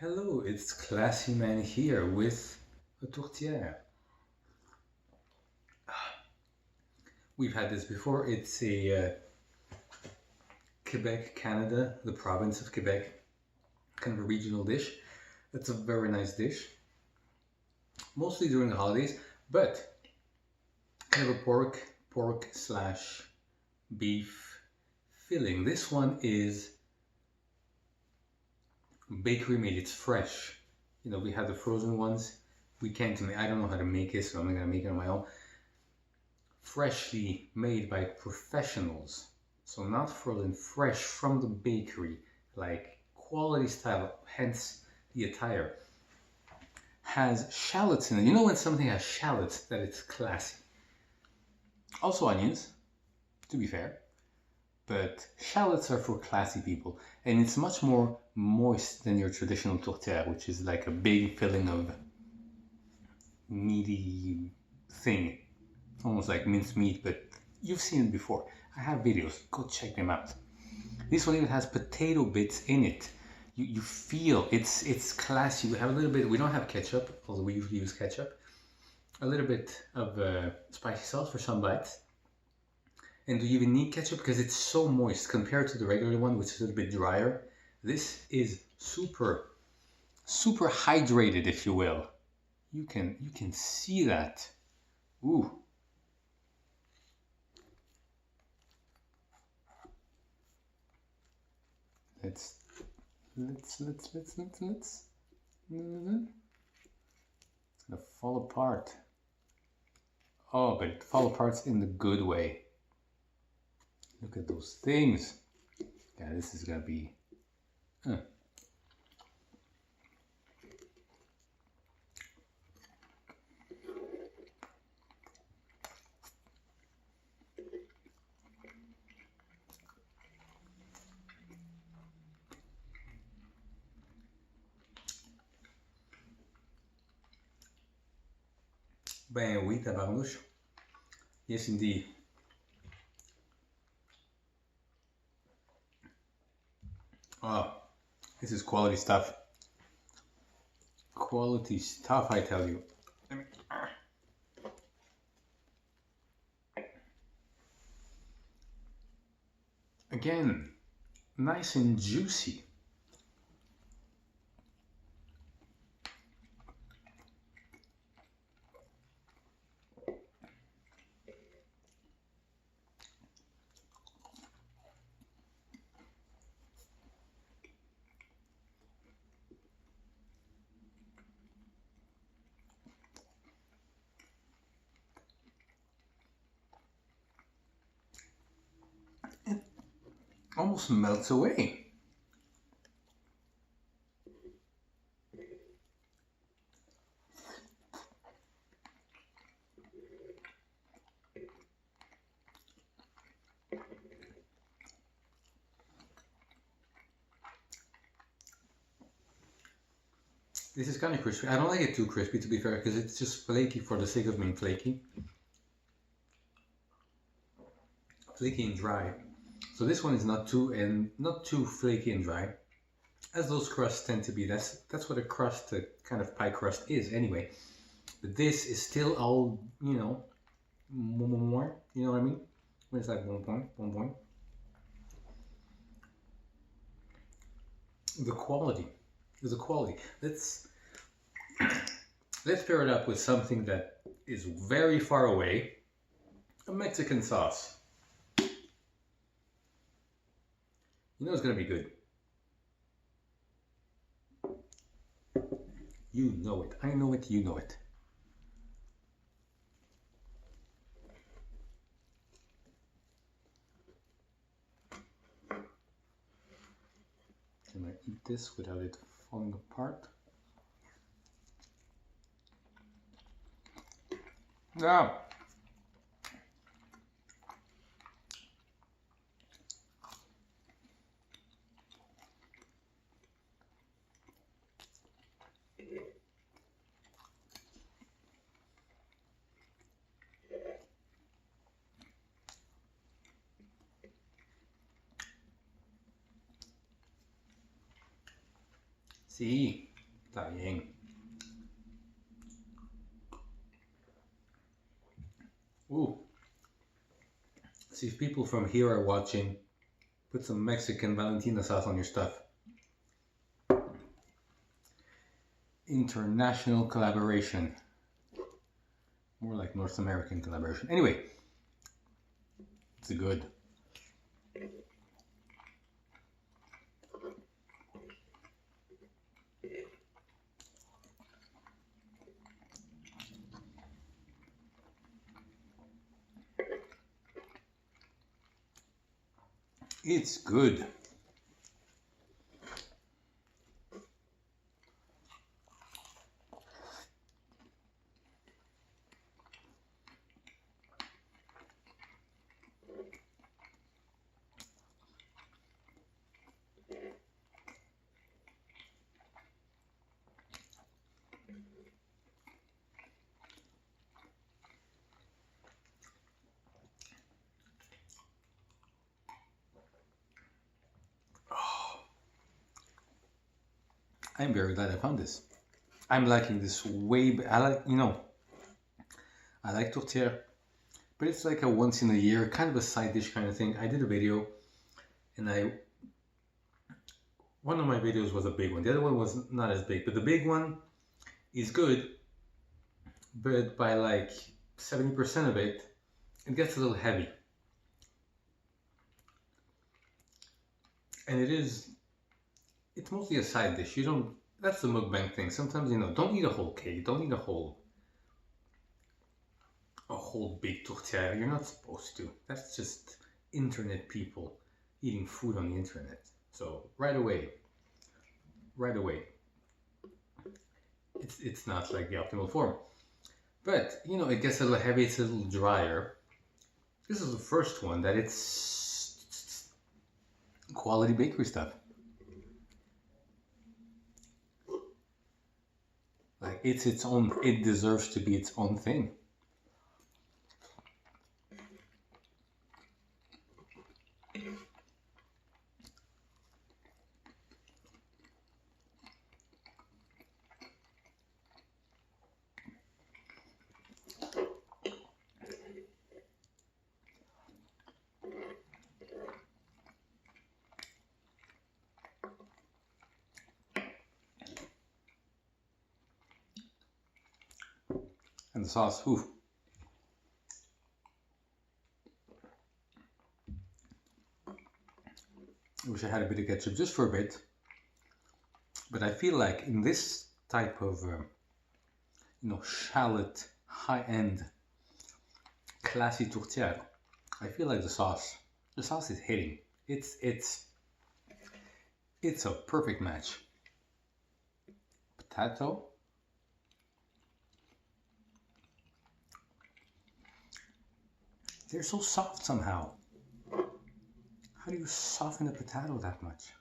Hello, it's Classy Man here with a tourtiere. We've had this before. It's a Quebec Canada, the province of Quebec, kind of a regional dish. It's a very nice dish, mostly during the holidays, but kind of a pork slash beef filling. This one is bakery made. It's fresh. You know, we have the frozen ones. We can't make. I don't know how to make it, so I'm not gonna make it on my own. Freshly made by professionals, so not frozen, fresh from the bakery, like quality style. Hence the attire. Has shallots in it. You know when something has shallots, that it's classy. Also onions, to be fair. But shallots are for classy people, and it's much more moist than your traditional tourtière, which is like a big filling of meaty thing, almost like minced meat, but you've seen it before. I have videos, go check them out. This one even has potato bits in it. You feel it's classy. We have a little bit, we don't have ketchup, although we usually use ketchup. A little bit of spicy sauce for some bites. And do you even need ketchup? Because it's so moist compared to the regular one, which is a little bit drier. This is super hydrated, if you will. You can see that. Ooh. Let's. It's gonna fall apart. Oh, but it fall apart in the good way. Look at those things. Yeah, this is gonna be. Ben oui, tabarnouche. Yes, indeed. Oh, this is quality stuff. Quality stuff, I tell you. Again, nice and juicy. It almost melts away. This is kind of crispy. I don't like it too crispy, to be fair, because it's just flaky for the sake of being flaky. Flaky and dry. So this one is not too flaky and dry, as those crusts tend to be. That's what a crust, a kind of pie crust is anyway. But this is still all, you know, more. You know what I mean? When it's like one point. The quality is the quality. Let's pair it up with something that is very far away. A Mexican sauce. You know it's gonna be good. You know it. I know it. You know it. Can I eat this without it falling apart? Now, see. Dying. Ooh. See, if people from here are watching, put some Mexican Valentina sauce on your stuff. International collaboration. More like North American collaboration. Anyway, it's good. It's good. I'm very glad I found this. I'm liking this way. I like, I like tourtiere, but it's like a once in a year, kind of a side dish kind of thing. I did a video, and one of my videos was a big one. The other one was not as big, but the big one is good, but by like 70% of it, it gets a little heavy. And it's mostly a side dish. That's the mukbang thing. Sometimes, don't eat a whole cake. Don't eat a whole big tourtiere. You're not supposed to. That's just internet people eating food on the internet. So right away, it's not like the optimal form. But, it gets a little heavy. It's a little drier. This is the first one that it's quality bakery stuff. Like, it's its own, it deserves to be its own thing. And the sauce, ooh. I wish I had a bit of ketchup just for a bit. But I feel like in this type of, shallot, high-end, classy tourtiere, I feel like the sauce is hitting. It's a perfect match. Potato. They're so soft somehow. How do you soften a potato that much?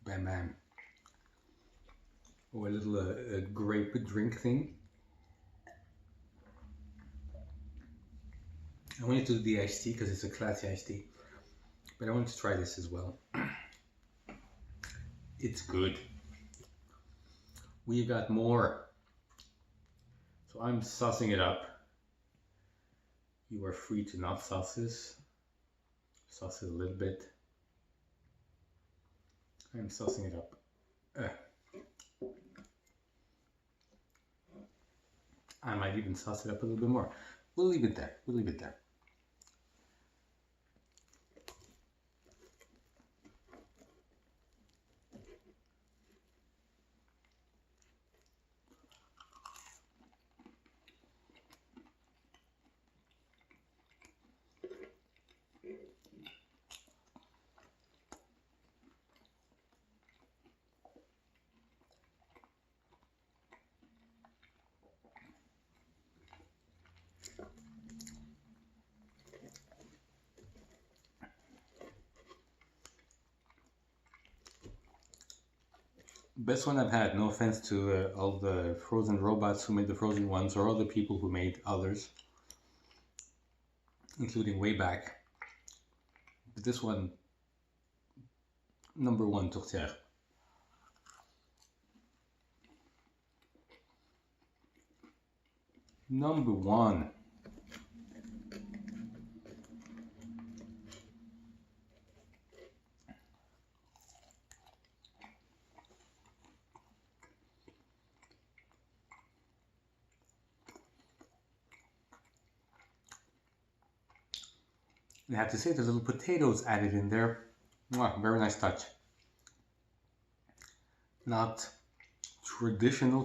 Bam bam. Oh, a little grape drink thing. I wanted to do the iced tea because it's a classy iced tea. But I wanted to try this as well. It's good. We got more. So I'm saucing it up. You are free to not sauce this. Sauce it a little bit. I'm saucing it up. I might even sauce it up a little bit more. We'll leave it there. We'll leave it there. Best one I've had. No offense to all the frozen robots who made the frozen ones, or all the people who made others, including way back. But this one, number one, Tourtiere. Number one. I have to say, there's little potatoes added in there. Mwah, very nice touch. Not traditional,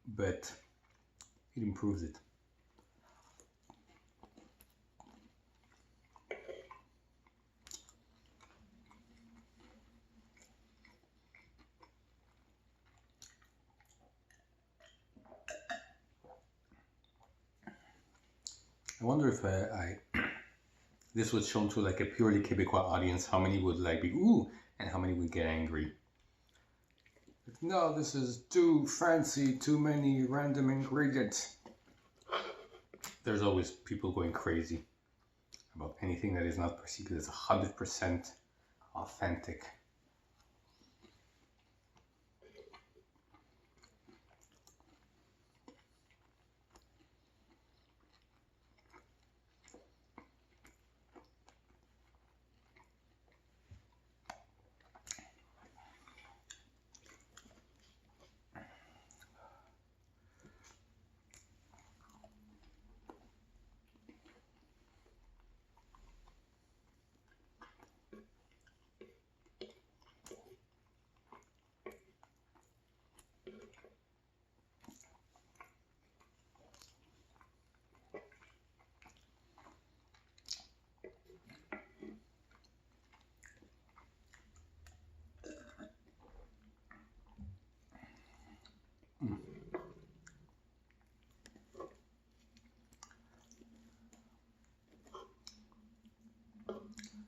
but it improves it. I wonder if this was shown to like a purely Quebecois audience, how many would like be ooh, and how many would get angry. No, this is too fancy, too many random ingredients. There's always people going crazy about anything that is not perceived as 100% authentic.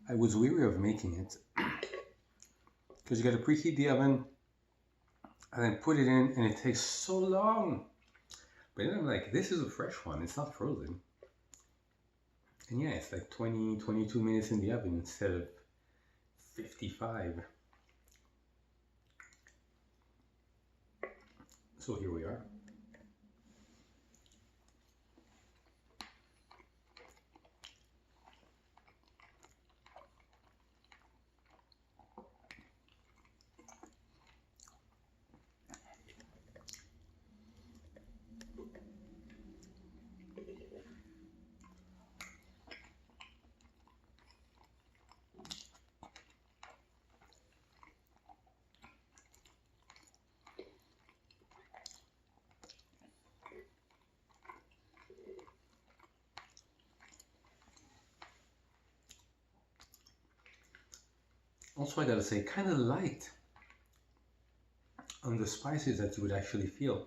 I was weary of making it because you got to preheat the oven and then put it in, and it takes so long. But then I'm like, this is a fresh one, it's not frozen. And yeah, it's like 22 minutes in the oven instead of 55. So here we are. Also, I gotta say, kind of light on the spices that you would actually feel.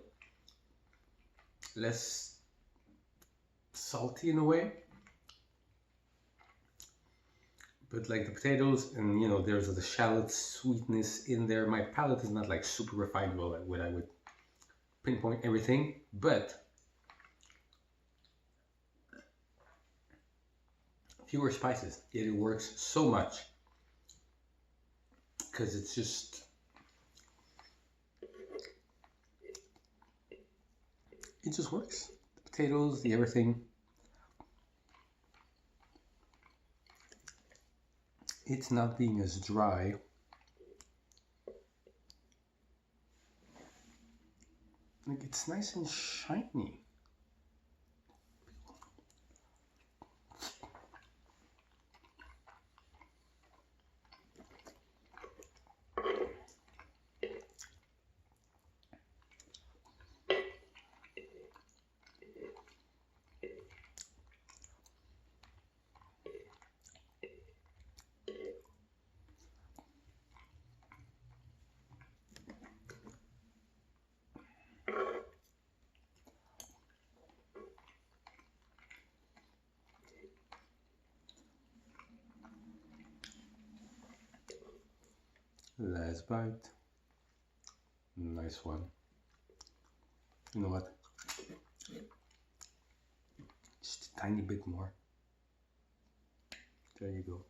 Less salty in a way, but like the potatoes, and you know, there's the shallot sweetness in there. My palate is not like super refined, well, what I would pinpoint everything, but fewer spices, yet it works so much because it's just, it just works. The potatoes, the everything. It's not being as dry. Like, it's nice and shiny. Last bite. Nice one. You know what? Just a tiny bit more. There you go.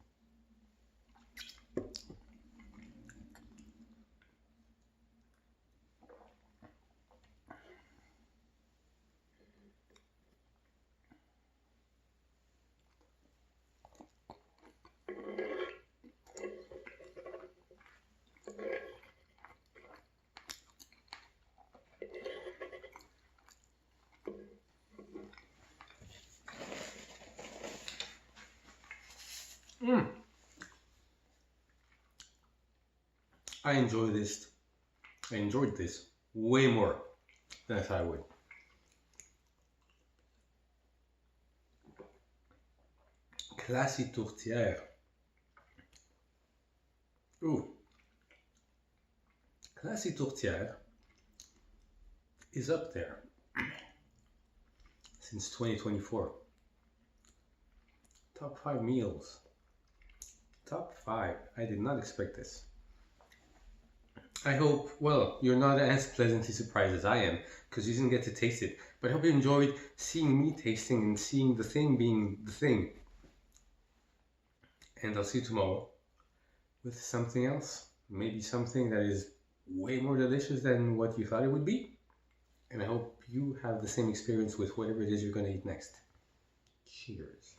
I enjoyed this way more than I thought I would. Classy tourtière. Ooh. Classy tourtière is up there since 2024. Top 5 meals. Top 5. I did not expect this. I hope, well, you're not as pleasantly surprised as I am, because you didn't get to taste it. But I hope you enjoyed seeing me tasting and seeing the thing being the thing. And I'll see you tomorrow with something else. Maybe something that is way more delicious than what you thought it would be. And I hope you have the same experience with whatever it is you're going to eat next. Cheers.